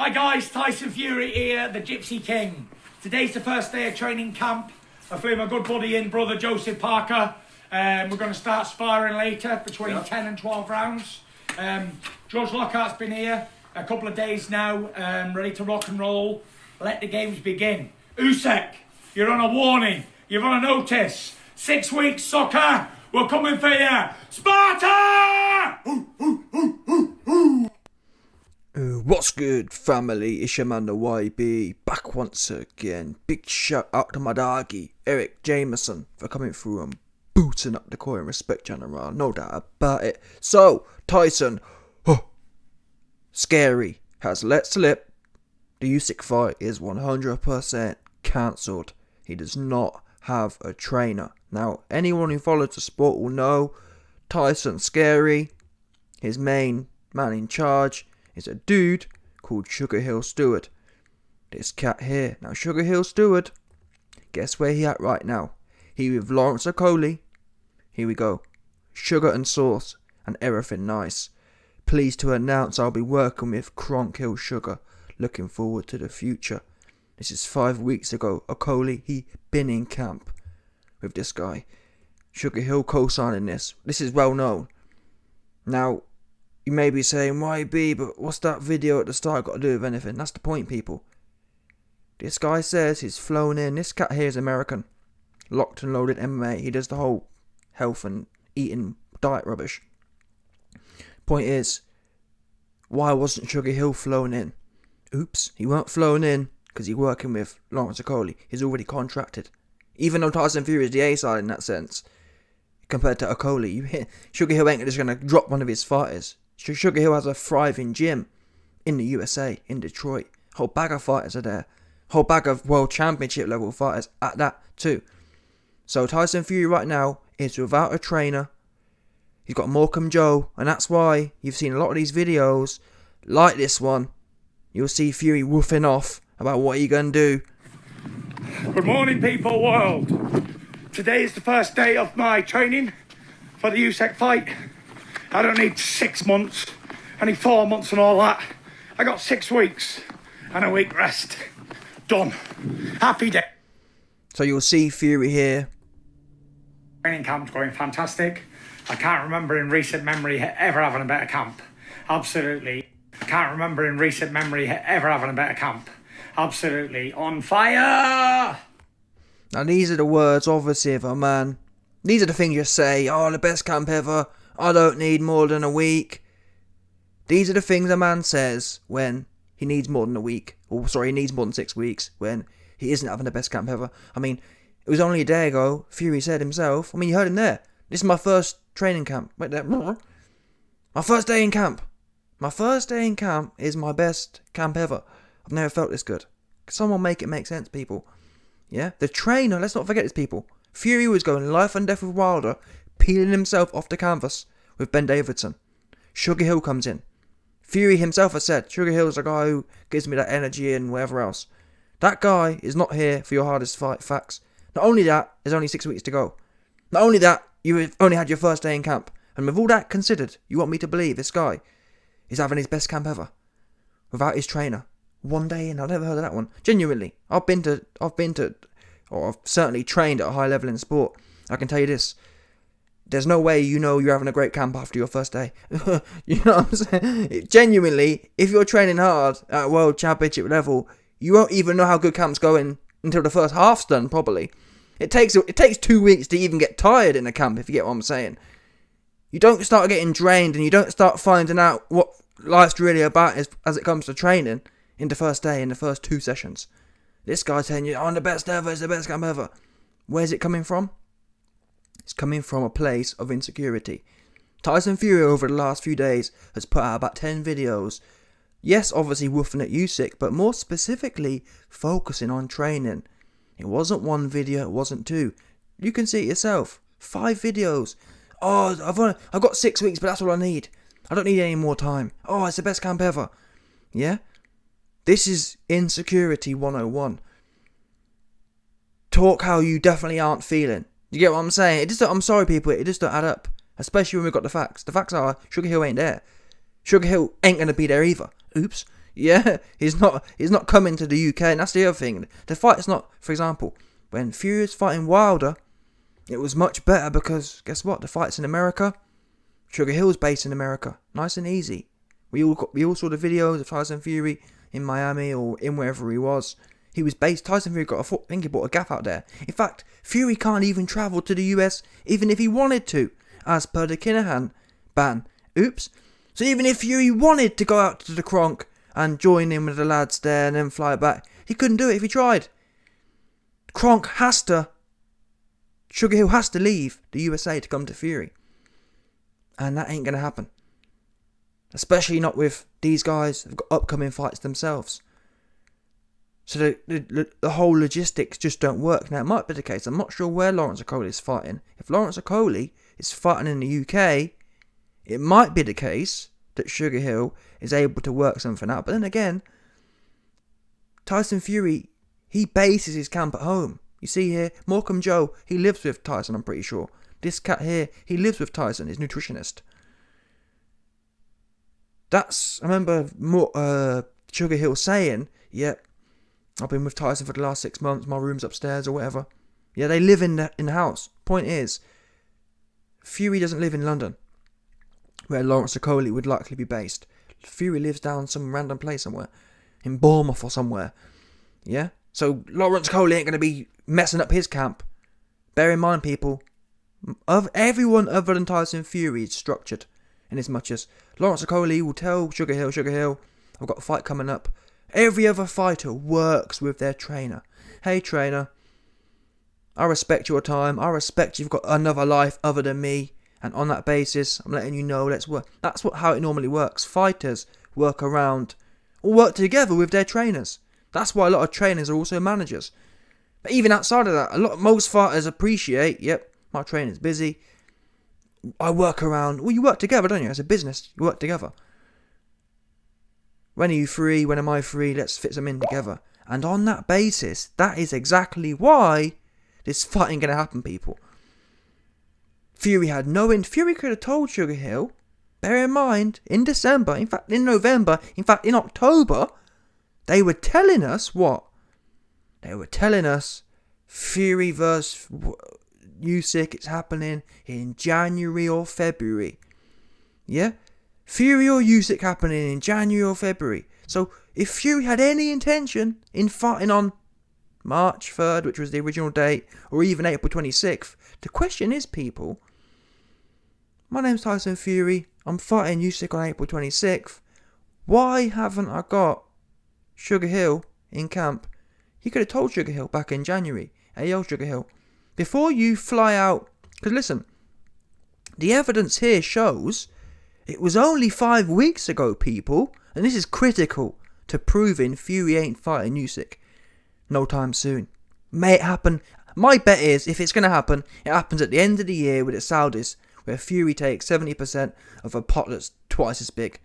Hi guys, Tyson Fury here, the Gypsy King. Today's the first day of training camp. I flew my good buddy in, brother Joseph Parker. We're going to start sparring later, between 10 and 12 rounds. George Lockhart's been here a couple of days now, ready to rock and roll. Let the games begin. Usyk, you're on a warning. You're on a notice. 6 weeks, sucker. We're coming for you. Sparta! What's good, family? It's your man the YB, back once again. Big shout out to my doggy, Eric Jameson, for coming through and booting up the core and respect general, no doubt about it. So, Tyson, scary, has let slip. The Usyk fight is 100% cancelled. He does not have a trainer. Now, anyone who follows the sport will know Tyson Scary, his main man in charge, is a dude called Sugar Hill Stewart. This cat here. Now, Sugar Hill Stewart, guess where he at right now? He with Lawrence Okoli. Here we go. Sugar and sauce and everything nice. Pleased to announce I'll be working with Kronk Hill Sugar. Looking forward to the future. This is 5 weeks ago. Okoli, he been in camp with this guy. Sugar Hill co-signing this. This is well known. Now, you may be saying, YB, but what's that video at the start got to do with anything? That's the point, people. This guy says he's flown in. This cat here is American. Locked and loaded MMA. He does the whole health and eating diet rubbish. Point is, why wasn't Sugar Hill flown in? Oops, he weren't flown in because he's working with Lawrence Okoli. He's already contracted. Even though Tyson Fury is the A side in that sense, compared to Okoli, Sugar Hill ain't just going to drop one of his fighters. Sugar Hill has a thriving gym in the USA, in Detroit. Whole bag of fighters are there. Whole bag of world championship level fighters at that too. So Tyson Fury right now is without a trainer. He's got Morecambe Joe, and that's why you've seen a lot of these videos, like this one. You'll see Fury woofing off about what he gonna do. Good morning, people world. Today is the first day of my training for the Usyk fight. I don't need 6 months. I need 4 months and all that. I got 6 weeks and a week rest. Done. Happy day. So you'll see Fury here. Training camp's going fantastic. I can't remember in recent memory ever having a better camp. Absolutely. I can't remember in recent memory ever having a better camp. Absolutely on fire. Now these are the words, obviously, of a man. These are the things you say. Oh, the best camp ever. I don't need more than a week. These are the things a man says when he needs more than a week. Or sorry, he needs more than 6 weeks when he isn't having the best camp ever. I mean, it was only a day ago, Fury said himself. I mean, you heard him there. This is my first training camp. Wait there. My first day in camp. My first day in camp is my best camp ever. I've never felt this good. Someone make it make sense, people. Yeah? The trainer, let's not forget this, people. Fury was going life and death with Wilder, peeling himself off the canvas with Ben Davidson. Sugar Hill comes in. Fury himself has said, Sugar Hill's the guy who gives me that energy and whatever else. That guy is not here for your hardest fight facts. Not only that, there's only 6 weeks to go. Not only that, you've only had your first day in camp. And with all that considered, you want me to believe this guy is having his best camp ever. Without his trainer. 1 day in, I've never heard of that one. Genuinely. I've certainly trained at a high level in sport. I can tell you this. There's no way you know you're having a great camp after your first day. You know what I'm saying? Genuinely, if you're training hard at world championship level, you won't even know how good camp's going until the first half's done, probably. It takes 2 weeks to even get tired in a camp, if you get what I'm saying. You don't start getting drained and you don't start finding out what life's really about as it comes to training in the first day, in the first 2 sessions. This guy's saying, I'm the best ever, it's the best camp ever. Where's it coming from? It's coming from a place of insecurity. Tyson Fury over the last few days has put out about 10 videos. Yes, obviously woofing at Usyk, but more specifically focusing on training. It wasn't 1 video, it wasn't 2. You can see it yourself. 5 videos. Oh, I've got 6 weeks, but that's all I need. I don't need any more time. Oh, it's the best camp ever. Yeah? This is insecurity 101. Talk how you definitely aren't feeling. You get what I'm saying? I'm sorry, people, it just don't add up. Especially when we've got the facts. The facts are, Sugar Hill ain't there. Sugar Hill ain't going to be there either. Oops. Yeah, he's not coming to the UK, and that's the other thing. The fight is not, for example, when Fury was fighting Wilder, it was much better because guess what? The fight's in America. Sugar Hill's based in America, nice and easy. We all saw the videos of Tyson Fury in Miami or in wherever he was. He was based. Tyson Fury I think he bought a gaff out there. In fact, Fury can't even travel to the US even if he wanted to, as per the Kinahan ban. Oops. So even if Fury wanted to go out to the Kronk and join in with the lads there and then fly back, he couldn't do it if he tried. Sugar Hill has to leave the USA to come to Fury. And that ain't going to happen. Especially not with these guys who've got upcoming fights themselves. So the whole logistics just don't work. Now, it might be the case. I'm not sure where Lawrence Okolie is fighting. If Lawrence Okolie is fighting in the UK, it might be the case that Sugar Hill is able to work something out. But then again, Tyson Fury, he bases his camp at home. You see here, Morecambe Joe, he lives with Tyson, I'm pretty sure. This cat here, he lives with Tyson, his nutritionist. I remember Sugar Hill saying, yeah, I've been with Tyson for the last 6 months, my room's upstairs or whatever. Yeah, they live in the house. Point is, Fury doesn't live in London, where Lawrence Okolie would likely be based. Fury lives down some random place somewhere, in Bournemouth or somewhere. Yeah? So Lawrence Okolie ain't going to be messing up his camp. Bear in mind, people, of everyone other than Tyson Fury is structured, in as much as Lawrence Okolie will tell Sugar Hill, I've got a fight coming up. Every other fighter works with their trainer. Hey trainer, I respect your time. I respect you've got another life other than me. And on that basis, I'm letting you know, let's work. That's how it normally works. Fighters work around or work together with their trainers. That's why a lot of trainers are also managers. But even outside of that, most fighters appreciate, yep, my trainer's busy. I work around. Well, you work together, don't you? As a business, you work together. When are you free? When am I free? Let's fit them in together. And on that basis, that is exactly why this fight ain't going to happen, people. Fury had no end. Fury could have told Sugar Hill, bear in mind, in December, in fact, in November, in fact, in October, they were telling us what? They were telling us Fury versus Usyk, it's happening in January or February. Yeah? Fury or Usyk happening in January or February. So, if Fury had any intention in fighting on March 3rd, which was the original date, or even April 26th, the question is, people, my name's Tyson Fury, I'm fighting Usyk on April 26th, why haven't I got Sugar Hill in camp? You could have told Sugar Hill back in January, hey yo Sugar Hill, before you fly out, because listen, the evidence here shows it was only 5 weeks ago, people, and this is critical to proving Fury ain't fighting Usyk no time soon. May it happen. My bet is, if it's going to happen, it happens at the end of the year with the Saudis, where Fury takes 70% of a pot that's twice as big.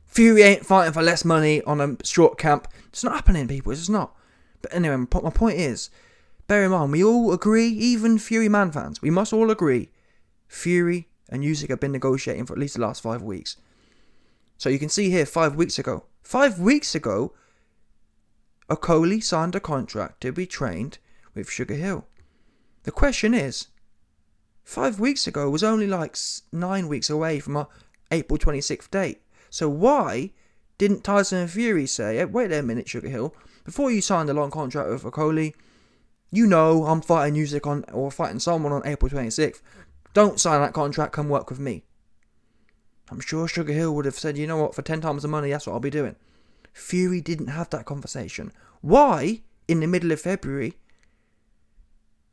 Fury ain't fighting for less money on a short camp. It's not happening, people. It's just not. But anyway, my point is, bear in mind, we all agree, even Fury Man fans, we must all agree, Fury and Usyk have been negotiating for at least the last 5 weeks. So you can see here, 5 weeks ago. 5 weeks ago, Okolie signed a contract to be trained with Sugar Hill. The question is, 5 weeks ago was only like 9 weeks away from our April 26th date. So why didn't Tyson and Fury say, hey, wait a minute, Sugar Hill, before you signed a long contract with Okolie, you know I'm fighting Usyk or fighting someone on April 26th. Don't sign that contract, come work with me. I'm sure Sugar Hill would have said, you know what, for 10 times the money, that's what I'll be doing. Fury didn't have that conversation. Why, in the middle of February,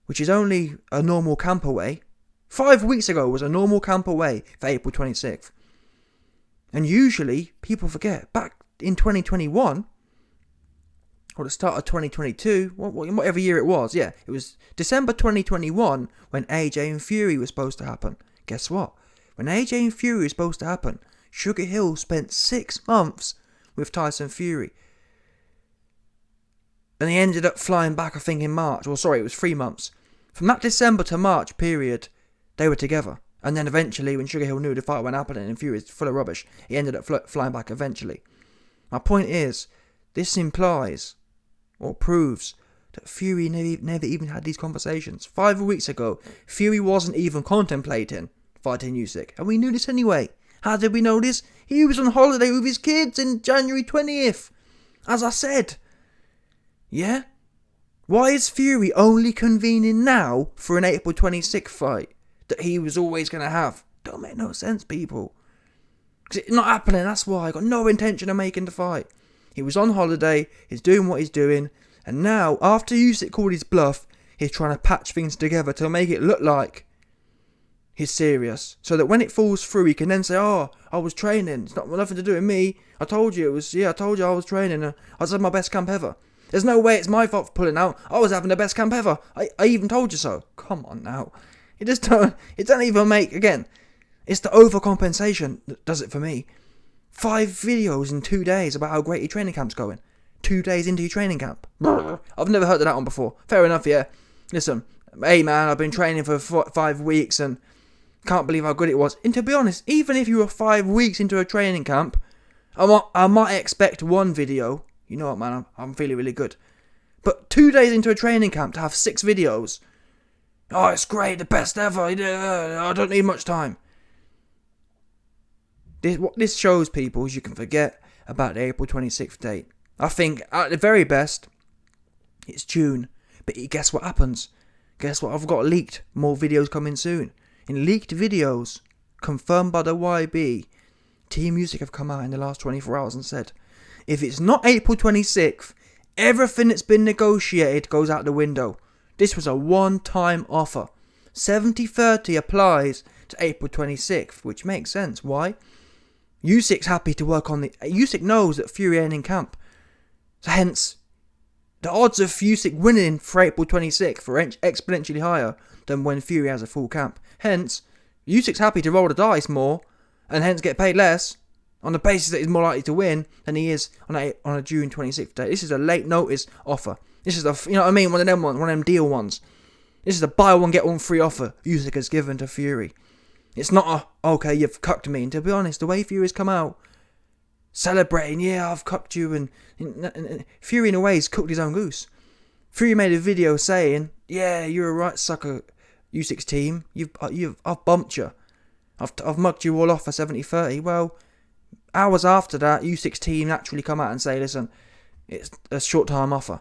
which is only a normal camp away, 5 weeks ago was a normal camp away for April 26th. And usually, people forget, back in 2021, or the start of 2022, whatever year it was, yeah, it was December 2021 when AJ and Fury was supposed to happen. Guess what? When AJ and Fury was supposed to happen, Sugar Hill spent 6 months with Tyson Fury. And he ended up flying back, I think, in March. Or sorry, it was 3 months. From that December to March period, they were together. And then eventually, when Sugar Hill knew the fight wasn't happening and Fury was full of rubbish, he ended up flying back eventually. My point is, this implies or proves that Fury never even had these conversations. 5 weeks ago, Fury wasn't even contemplating fighting Usyk, and we knew this anyway. How did we know this? He was on holiday with his kids in January 20th, as I said. Yeah? Why is Fury only convening now for an April 26th fight that he was always going to have? Don't make no sense, people. Because it's not happening, that's why. I got no intention of making the fight. He was on holiday, he's doing what he's doing, and now, after Usyk called his bluff, he's trying to patch things together to make it look like he's serious. So that when it falls through, he can then say, oh, I was training. It's not nothing to do with me. I told you I was training. I was having my best camp ever. There's no way it's my fault for pulling out. I was having the best camp ever. I even told you so. Come on now. It doesn't even make, again, it's the overcompensation that does it for me. 5 videos in 2 days about how great your training camp's going. 2 days into your training camp. I've never heard of that one before. Fair enough, yeah. Listen, hey man, I've been training for 5 weeks and can't believe how good it was. And to be honest, even if you were 5 weeks into a training camp, I might expect one video. You know what, man, I'm feeling really good. But 2 days into a training camp to have 6 videos. Oh, it's great, the best ever. I don't need much time. What this shows people is you can forget about the April 26th date. I think at the very best, it's June. But guess what happens? Guess what? I've got leaked. More videos coming soon. In leaked videos, confirmed by the YB, Team Usyk have come out in the last 24 hours and said, if it's not April 26th, everything that's been negotiated goes out the window. This was a one-time offer. 70-30 applies to April 26th, which makes sense. Why? Usyk's happy to work on the... Usyk knows that Fury ain't in camp. So hence, the odds of Usyk winning for April 26th are exponentially higher than when Fury has a full camp. Hence, Usyk's happy to roll the dice more and hence get paid less on the basis that he's more likely to win than he is on a June 26th date. This is a late notice offer. This is you know what I mean? One of them deal ones. This is a buy one get one free offer Usyk has given to Fury. It's not okay, you've cucked me. And to be honest, the way Fury's come out, celebrating, yeah, I've cucked you, and Fury in a way has cooked his own goose. Fury made a video saying, yeah, you're a right sucker, Usyk's team. I've bumped you. I've mugged you all off for 70-30. Well, hours after that, Usyk's team naturally come out and say, listen, it's a short time offer.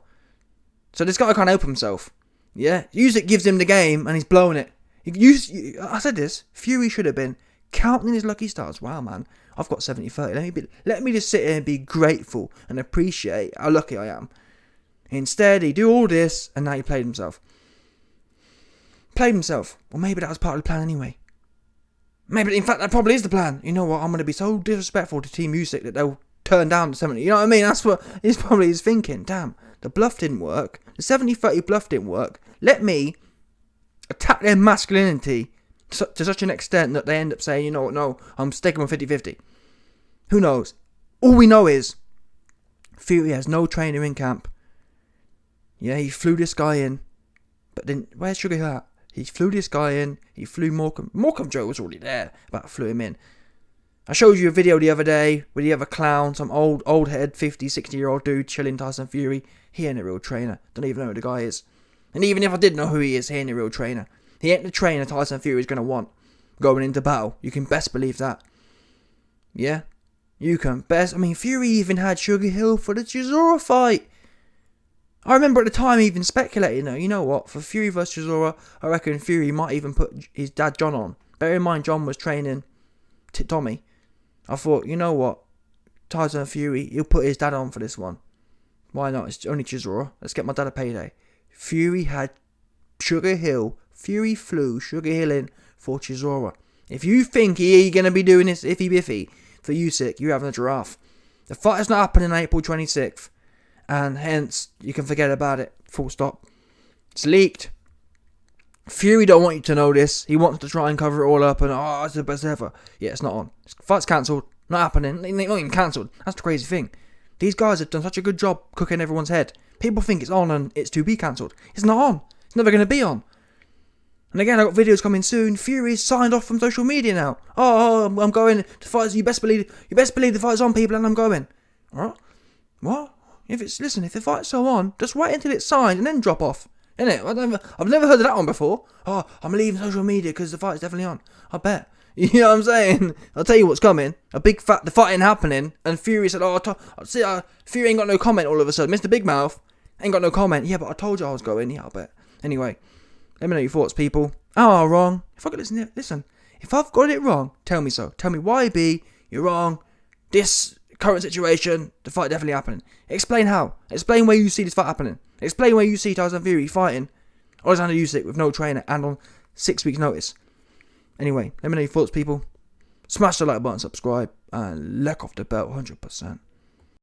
So this guy can't help himself. Yeah, Usyk gives him the game and he's blowing it. I said this, Fury should have been counting his lucky stars. Wow, man, I've got 70-30. Let me just sit here and be grateful and appreciate how lucky I am. Instead, he do all this and now he played himself. Well, maybe that was part of the plan anyway. Maybe, in fact, that probably is the plan. You know what, I'm going to be so disrespectful to Team Usyk that they'll turn down the 70. You know what I mean? That's what he's probably thinking. Damn, the bluff didn't work. The 70-30 bluff didn't work. Let me attack their masculinity to such an extent that they end up saying, you know what, no, I'm sticking with 50-50. Who knows? All we know is Fury has no trainer in camp. Yeah, he flew this guy in. But then, where's Sugar Hill at? He flew this guy in. He flew Morecambe. Morecambe Joe was already there, but flew him in. I showed you a video the other day with the other clown, some old head, 50, 60-year-old dude chilling Tyson Fury. He ain't a real trainer. Don't even know who the guy is. And even if I did know who he is, he ain't a real trainer. He ain't the trainer Tyson Fury is going to want going into battle. You can best believe that. Yeah? You can best... I mean, Fury even had Sugar Hill for the Chisora fight. I remember at the time even speculating, you know what, for Fury vs Chisora, I reckon Fury might even put his dad John on. Bear in mind, John was training Tommy. I thought, you know what, Tyson Fury, he'll put his dad on for this one. Why not? It's only Chisora. Let's get my dad a payday. Fury had Sugar Hill. Fury flew Sugar Hill in for Chisora. If you think he's going to be doing this iffy biffy for Usyk, you're having a giraffe. The fight is not happening April 26th. And hence, you can forget about it. Full stop. It's leaked. Fury don't want you to know this. He wants to try and cover it all up and, oh, it's the best ever. Yeah, it's not on. Fight's cancelled. Not happening. Not even cancelled. That's the crazy thing. These guys have done such a good job cooking everyone's head. People think it's on and it's to be cancelled. It's not on. It's never going to be on. And again, I've got videos coming soon. Fury's signed off from social media now. Oh, I'm going to fight. You best believe the fight's on, people, and I'm going. Alright? What? If the fight's so on, just wait until it's signed and then drop off. Innit? I've never heard of that one before. Oh, I'm leaving social media because the fight's definitely on. I bet. You know what I'm saying? I'll tell you what's coming. The fight ain't happening. And Fury said, Fury ain't got no comment all of a sudden. Mr. Big Mouth ain't got no comment. Yeah, but I told you I was going. Yeah, I bet. Anyway, let me know your thoughts, people. Oh, wrong. Listen. If I've got it wrong, tell me so. Tell me why, B, you're wrong. This current situation, the fight definitely happening. Explain how. Explain where you see this fight happening. Explain where you see Tyson Fury fighting Alexander Usyk with no trainer and on 6 weeks' notice. Anyway, let me know your thoughts, people. Smash the like button, subscribe, and lick off the bell 100%.